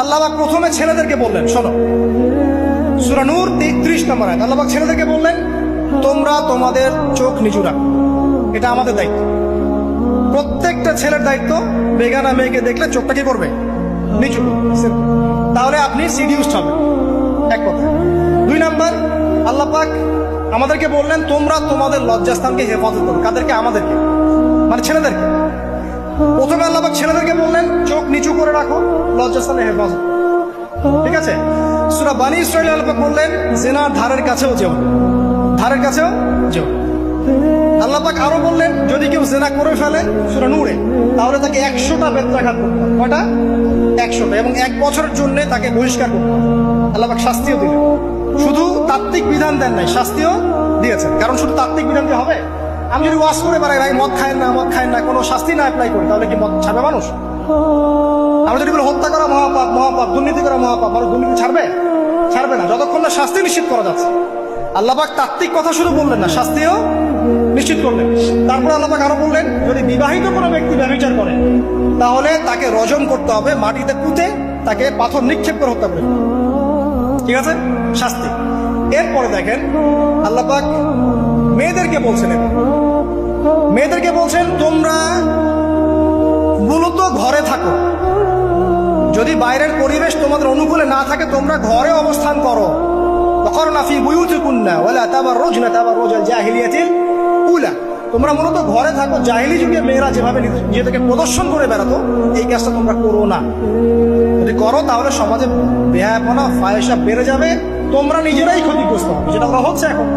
আল্লাহ পাক প্রথমে ছেলেদেরকে বললেন, শোনো, সূরা নূর 33 নম্বর আয়াত। আল্লাহ পাক ছেলেদেরকে বললেন, তোমরা তোমাদের চোখ নিচু রাখো, এটা আমাদের দায়িত্ব। প্রত্যেকটা ছেলের দায়িত্ব বেগানা মেয়েকে দেখলে চোখটা কি করবে? নিচু করবে। তাহলে আপনি সিডিউসড হবেন, এক কথা। 2 নাম্বার, আল্লাহ পাক আমাদেরকে বললেন, তোমরা তোমাদের লজ্জাস্থানকে হেফাজত করো। কাদেরকে? আমাদেরকে, মানে ছেলেদেরকে। প্রথমে আল্লাহ পাক ছেলেদেরকে বললেন, চোখ নিচু করে রাখো, লজ্জাস্থানে হেফাজত। ঠিক আছে? সূরা বানী ইসরাঈল আল্লাহ পাক বললেন, জিনার ধারের কাছেও যেও, ধারের কাছেও যেও। আল্লাহ পাক আরো বললেন, যদি কেউ জিনা করে ফেলে, সূরা নূরে, তাহলে তাকে 100টা বেত্রাঘাত করতে হবে। কয়টা? 100টা, এবং 1 বছরের জন্য তাকে বহিষ্কার করতে হবে। আল্লাহ পাক শাস্তিও দিলেন, শুধু তাত্ত্বিক বিধান দেন নাই, শাস্তিও দিয়েছেন। কারণ শুধু তাত্ত্বিক বিধান দিয়ে হবে? আমি যদি ওয়াজ করে বেড়াই, ভাই মদ খায় না, মদ খায় না, কোনো শাস্তি না অ্যাপ্লাই করি, তাহলে কি মদ ছাড়বে মানুষ? আমরা যদি বলি হত্যা করা মহাপাপ, মহাপাপ, দুর্নীতি করা মহাপাপ, মানুষ দুর্নীতি ছাড়বে? ছাড়বে না, যতক্ষণ না শাস্তি নিশ্চিত করা যাচ্ছে। আল্লাহ পাক তাত্ত্বিক কথা শুধু বললেন না, শাস্তিও নিশ্চিত করলেন। তারপর আল্লাহ পাক আরো বললেন, যদি বিবাহিত কোনো ব্যক্তি ব্যভিচার করে, তাহলে তাকে রজম করতে হবে, মাটিতে পুঁতে তাকে পাথর নিক্ষেপ করে হত্যা করে। ঠিক আছে? শাস্তি। এরপরে দেখেন আল্লাহ পাক মেয়েদেরকে বলছিলেন, মেয়েদেরকে বলছেন, তোমরা মূলত ঘরে থাকো, যদি বাইরের পরিবেশ তোমাদের অনুকূলে না থাকে, তোমরা ঘরে অবস্থান করো। ওয়াকরনা ফি বুয়ুতিকুন্না ওয়ালা তাবাররুজনা তাবাররুজাল জাহিলিয়াতিল উলা। তোমরা মূলত ঘরে থাকো। জাহিলি যুগে মেয়েরা যেভাবে নিজেদেরকে প্রদর্শন করে বেড়াতো, এই কাজটা তোমরা করো না। যদি করো তাহলে সমাজে বেহায়াপনা, ফাহিশা বেড়ে যাবে, তোমরা নিজেরাই ক্ষতিগ্রস্ত হবে, যেটা ওরা হচ্ছে এখন।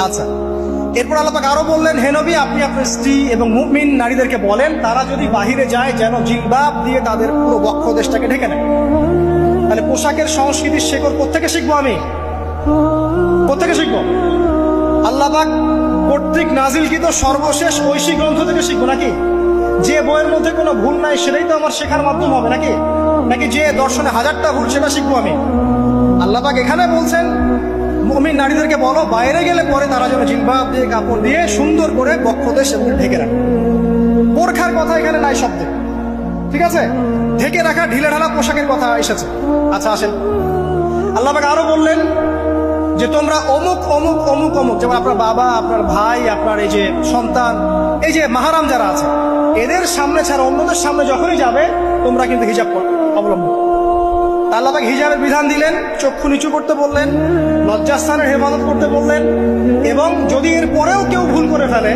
আচ্ছা, এরপর আল্লাহ পাক আরো বললেন, হে নবী, আপনি আপনার স্ত্রী এবং মুমিন নারীদেরকে বলেন, তারা যদি বাহিরে যায় যেন জিলবাব দিয়ে তাদের পুরো বক্ষ দেশটাকে ঢেকে নেয়। তাহলে পোশাকের সংস্কৃতির শেকড় কোত্থেকে শিখবো? আমি কোত্থেকে শিখবো? আল্লাহ পাক কর্তৃক নাজিলকৃত সর্বশেষ ঐশী গ্রন্থ থেকে শিখবো নাকি? যে বইয়ের মধ্যে কোনো ভুল নাই সেটাই তো আমার শেখার মাধ্যম হবে নাকি? নাকি যে দর্শনে 1000টা ভুল সেটা শিখবো আমি? আল্লাহ পাক এখানে বলছেন, মুমিন নারীদেরকে বলো, বাইরে গেলে পরে তারা যেন জিলবাব দিয়ে, কাপড় দিয়ে সুন্দর করে বক্ষদেশ এবং ঢেকে রাখে। বোরখার কথা এখানে নাই শব্দে। ঠিক আছে? ঢেকে রাখা ঢিলে ঢালা পোশাকের কথা এসেছে। আচ্ছা, আসেন, আল্লাহ পাক আরো বললেন যে তোমরা অমুক অমুক অমুক অমুক, যেমন আপনার বাবা, আপনার ভাই, আপনার এই যে সন্তান, এই যে মাহারাম যারা আছে, এদের সামনে ছাড়া অন্যদের সামনে যখনই যাবে, তোমরা কিন্তু হিজাব অবলম্বন। আল্লাহ পাক হিজাবের বিধান দিলেন, চক্ষু নিচু করতে বললেন, লজ্জাস্থানের হেফাজত করতে বললেন, এবং যদি এর পরেও কেউ ভুল করে ফেলে,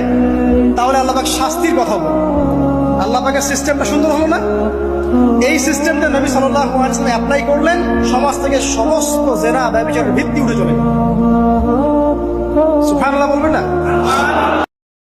তাহলে আল্লাহ পাক শাস্তির কথা বললেন। আল্লাহ পাকের সিস্টেমটা সুন্দর হলো না? এই সিস্টেমটা নবী সাল্লাল্লাহু আলাইহি ওয়াসাল্লাম অ্যাপ্লাই করলেন, সমাজ থেকে সমস্ত জেনা ব্যভিচারের ভিত্তি উঠে চলে গেল। সুবহানাল্লাহ বলবেন না?